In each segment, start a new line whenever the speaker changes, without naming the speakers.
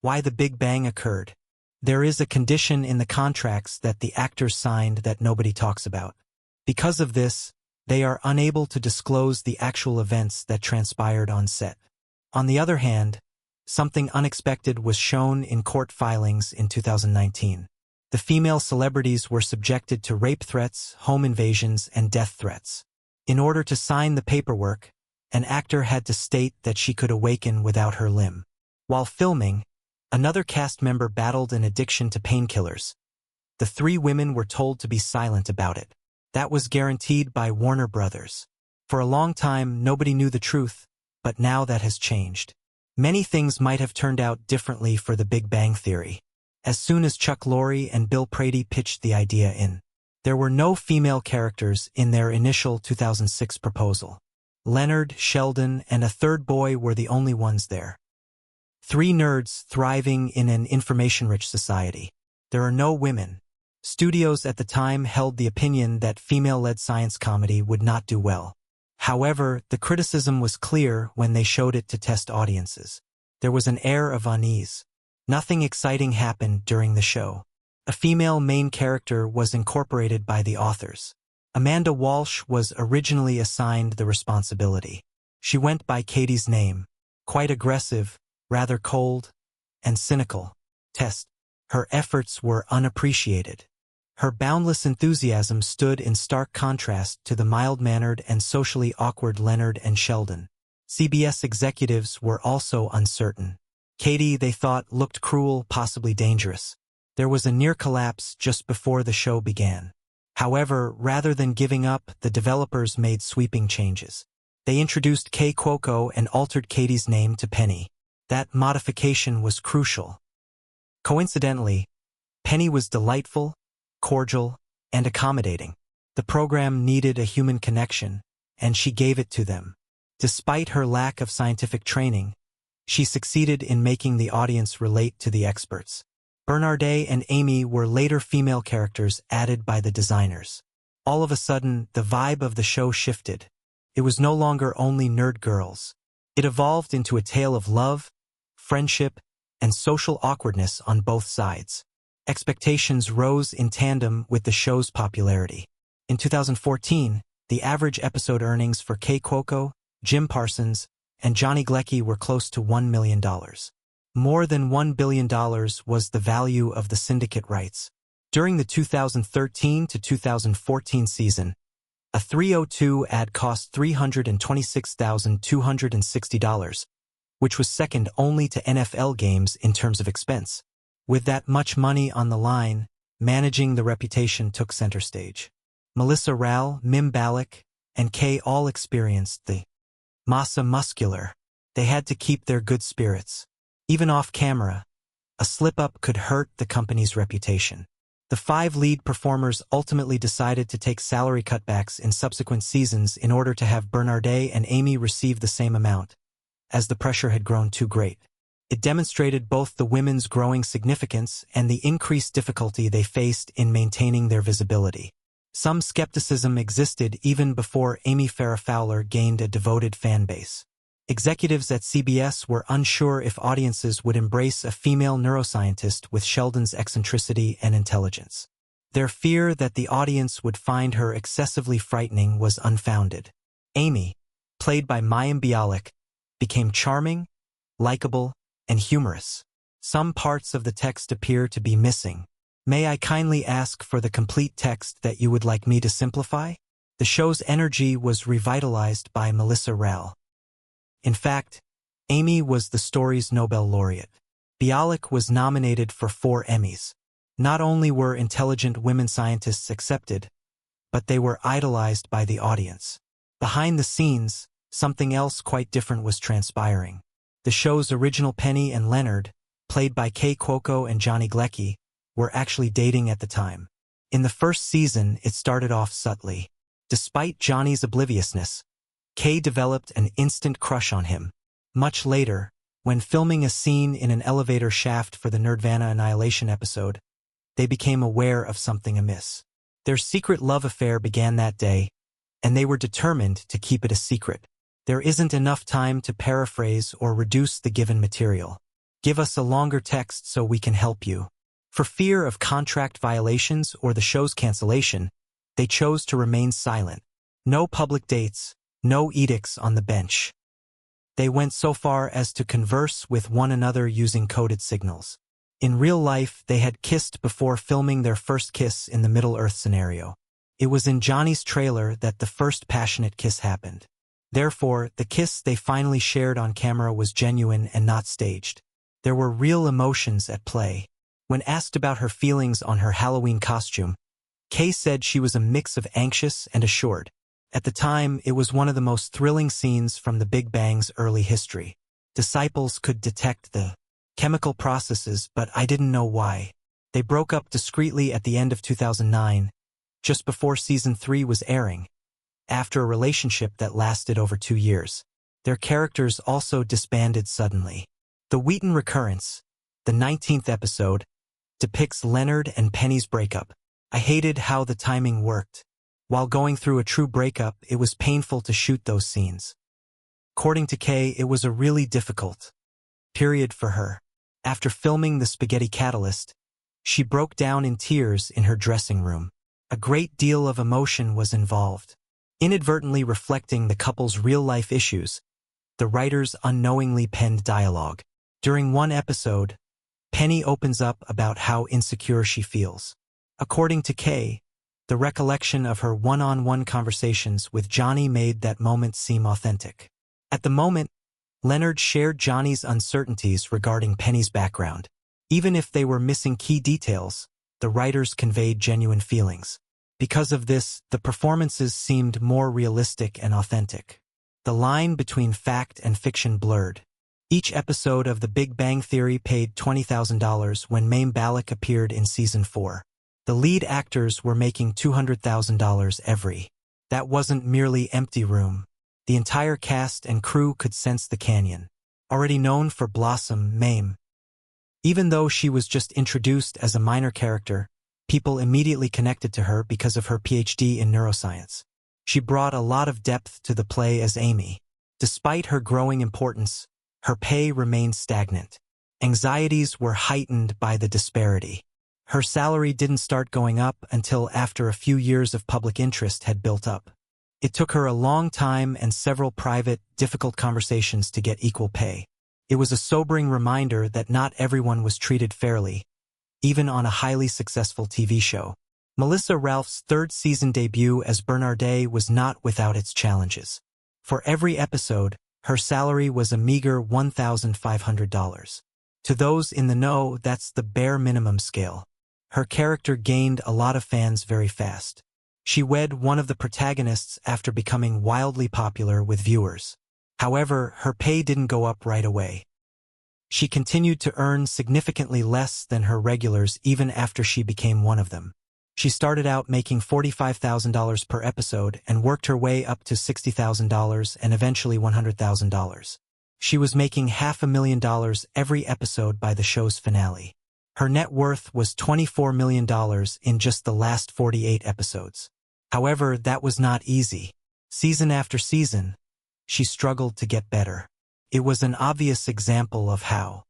Why the Big Bang occurred. There is a condition in the contracts that the actors signed that nobody talks about. Because of this, they are unable to disclose the actual events that transpired on set. On the other hand, something unexpected was shown in court filings in 2019. The female celebrities were subjected to rape threats, home invasions, and death threats. In order to sign the paperwork, an actor had to state that she could awaken without her limb. While filming, another cast member battled an addiction to painkillers. The three women were told to be silent about it. That was guaranteed by Warner Brothers. For a long time, nobody knew the truth, but now that has changed. Many things might have turned out differently for the Big Bang Theory. As soon as Chuck Lorre and Bill Prady pitched the idea in, there were no female characters in their initial 2006 proposal. Leonard, Sheldon, and a third boy were the only ones there. Three nerds thriving in an information-rich society. There are no women. Studios at the time held the opinion that female-led science comedy would not do well. However, the criticism was clear when they showed it to test audiences. There was an air of unease. Nothing exciting happened during the show. A female main character was incorporated by the authors. Amanda Walsh was originally assigned the responsibility. She went by Katie's name. Quite aggressive, rather cold, and cynical. Test. Her efforts were unappreciated. Her boundless enthusiasm stood in stark contrast to the mild-mannered and socially awkward Leonard and Sheldon. CBS executives were also uncertain. Katie, they thought, looked cruel, possibly dangerous. There was a near collapse just before the show began. However, rather than giving up, the developers made sweeping changes. They introduced Kay Cuoco and altered Katie's name to Penny. That modification was crucial. Coincidentally, Penny was delightful, cordial, and accommodating. The program needed a human connection, and she gave it to them. Despite her lack of scientific training, she succeeded in making the audience relate to the experts. Bernardet and Amy were later female characters added by the designers. All of a sudden, the vibe of the show shifted. It was no longer only nerd girls. It evolved into a tale of love, friendship, and social awkwardness on both sides. Expectations rose in tandem with the show's popularity. In 2014, the average episode earnings for Kay Cuoco, Jim Parsons, and Johnny Galecki were close to $1 million. More than $1 billion was the value of the syndicate rights. During the 2013 to 2014 season, a 302 ad cost $326,260, which was second only to NFL games in terms of expense. With that much money on the line, managing the reputation took center stage. Melissa Rao, Mim Balak, and Kay all experienced the massa muscular. They had to keep their good spirits. Even off camera, a slip-up could hurt the company's reputation. The five lead performers ultimately decided to take salary cutbacks in subsequent seasons in order to have Bernardet and Amy receive the same amount, as the pressure had grown too great. It demonstrated both the women's growing significance and the increased difficulty they faced in maintaining their visibility. Some skepticism existed even before Amy Farrah Fowler gained a devoted fan base. Executives at CBS were unsure if audiences would embrace a female neuroscientist with Sheldon's eccentricity and intelligence. Their fear that the audience would find her excessively frightening was unfounded. Amy, played by Mayim Bialik, became charming, likable, and humorous. Some parts of the text appear to be missing. May I kindly ask for the complete text that you would like me to simplify? The show's energy was revitalized by Melissa Rao. In fact, Amy was the story's Nobel laureate. Bialik was nominated for 4 Emmys. Not only were intelligent women scientists accepted, but they were idolized by the audience. Behind the scenes, something else quite different was transpiring. The show's original Penny and Leonard, played by Kay Cuoco and Johnny Galecki, were actually dating at the time. In the first season, it started off subtly. Despite Johnny's obliviousness, Kay developed an instant crush on him. Much later, when filming a scene in an elevator shaft for the Nerdvana Annihilation episode, they became aware of something amiss. Their secret love affair began that day, and they were determined to keep it a secret. There isn't enough time to paraphrase or reduce the given material. Give us a longer text so we can help you. For fear of contract violations or the show's cancellation, they chose to remain silent. No public dates, no edicts on the bench. They went so far as to converse with one another using coded signals. In real life, they had kissed before filming their first kiss in the Middle-earth scenario. It was in Johnny's trailer that the first passionate kiss happened. Therefore, the kiss they finally shared on camera was genuine and not staged. There were real emotions at play. When asked about her feelings on her Halloween costume, Kay said she was a mix of anxious and assured. At the time, it was one of the most thrilling scenes from the Big Bang's early history. Disciples could detect the chemical processes, but I didn't know why. They broke up discreetly at the end of 2009, just before season 3 was airing. After a relationship that lasted over 2 years, their characters also disbanded suddenly. The Wheaton Recurrence, the 19th episode, depicts Leonard and Penny's breakup. I hated how the timing worked. While going through a true breakup, it was painful to shoot those scenes. According to Kay, it was a really difficult period for her. After filming The Spaghetti Catalyst, she broke down in tears in her dressing room. A great deal of emotion was involved. Inadvertently reflecting the couple's real-life issues, the writers unknowingly penned dialogue. During one episode, Penny opens up about how insecure she feels. According to Kay, the recollection of her one-on-one conversations with Johnny made that moment seem authentic. At the moment, Leonard shared Johnny's uncertainties regarding Penny's background. Even if they were missing key details, the writers conveyed genuine feelings. Because of this, the performances seemed more realistic and authentic. The line between fact and fiction blurred. Each episode of The Big Bang Theory paid $20,000 when Mayim Bialik appeared in Season 4. The lead actors were making $200,000 every. That wasn't merely empty room. The entire cast and crew could sense the canyon. Already known for Blossom, Mayim. Even though she was just introduced as a minor character, people immediately connected to her because of her PhD in neuroscience. She brought a lot of depth to the play as Amy. Despite her growing importance, her pay remained stagnant. Anxieties were heightened by the disparity. Her salary didn't start going up until after a few years of public interest had built up. It took her a long time and several private, difficult conversations to get equal pay. It was a sobering reminder that not everyone was treated fairly, even on a highly successful TV show. Melissa Ralph's third season debut as Bernardet was not without its challenges. For every episode, her salary was a meager $1,500. To those in the know, that's the bare minimum scale. Her character gained a lot of fans very fast. She wed one of the protagonists after becoming wildly popular with viewers. However, her pay didn't go up right away. She continued to earn significantly less than her regulars even after she became one of them. She started out making $45,000 per episode and worked her way up to $60,000 and eventually $100,000. She was making $500,000 every episode by the show's finale. Her net worth was $24 million in just the last 48 episodes. However, that was not easy. Season after season, she struggled to get better. It was an obvious example of how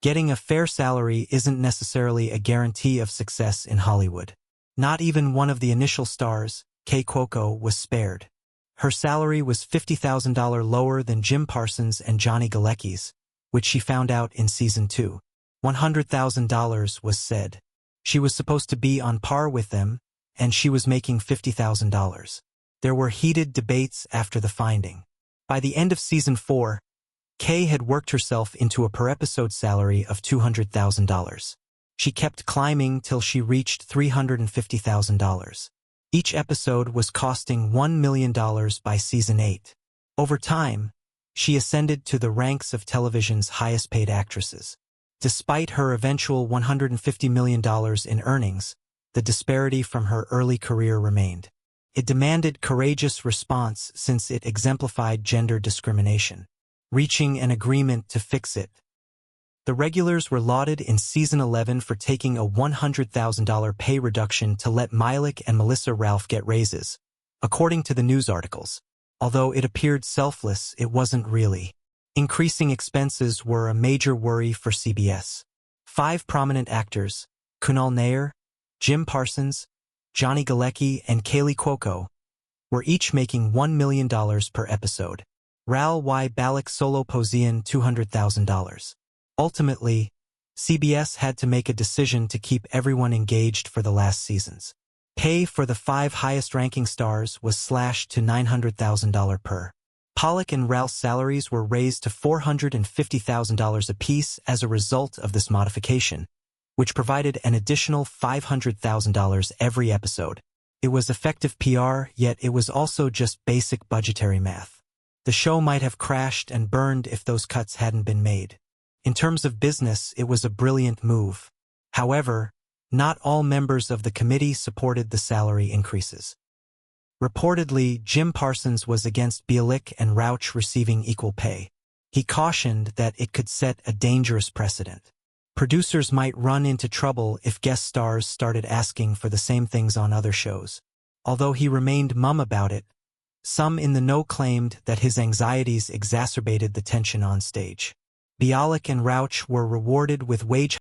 getting a fair salary isn't necessarily a guarantee of success in Hollywood. Not even one of the initial stars, Kay Cuoco, was spared. Her salary was $50,000 lower than Jim Parsons and Johnny Galecki's, which she found out in Season 2. $100,000 was said. She was supposed to be on par with them, and she was making $50,000. There were heated debates after the finding. By the end of Season 4, Kay had worked herself into a per-episode salary of $200,000. She kept climbing till she reached $350,000. Each episode was costing $1 million by Season 8. Over time, she ascended to the ranks of television's highest-paid actresses. Despite her eventual $150 million in earnings, the disparity from her early career remained. It demanded courageous response since it exemplified gender discrimination. Reaching an agreement to fix it. The regulars were lauded in Season 11 for taking a $100,000 pay reduction to let Bialik and Melissa Ralph get raises, according to the news articles. Although it appeared selfless, it wasn't really. Increasing expenses were a major worry for CBS. 5 prominent actors, Kunal Nair, Jim Parsons, Johnny Galecki, and Kaylee Cuoco, were each making $1 million per episode. Ral Y. Balak Solo Posian $200,000. Ultimately, CBS had to make a decision to keep everyone engaged for the last seasons. Pay for the 5 highest-ranking stars was slashed to $900,000 per. Pollock and Ral's salaries were raised to $450,000 apiece as a result of this modification, which provided an additional $500,000 every episode. It was effective PR, yet it was also just basic budgetary math. The show might have crashed and burned if those cuts hadn't been made. In terms of business, it was a brilliant move. However, not all members of the committee supported the salary increases. Reportedly, Jim Parsons was against Bielik and Rauch receiving equal pay. He cautioned that it could set a dangerous precedent. Producers might run into trouble if guest stars started asking for the same things on other shows. Although he remained mum about it, some in the know claimed that his anxieties exacerbated the tension on stage. Bialik and Rauch were rewarded with wage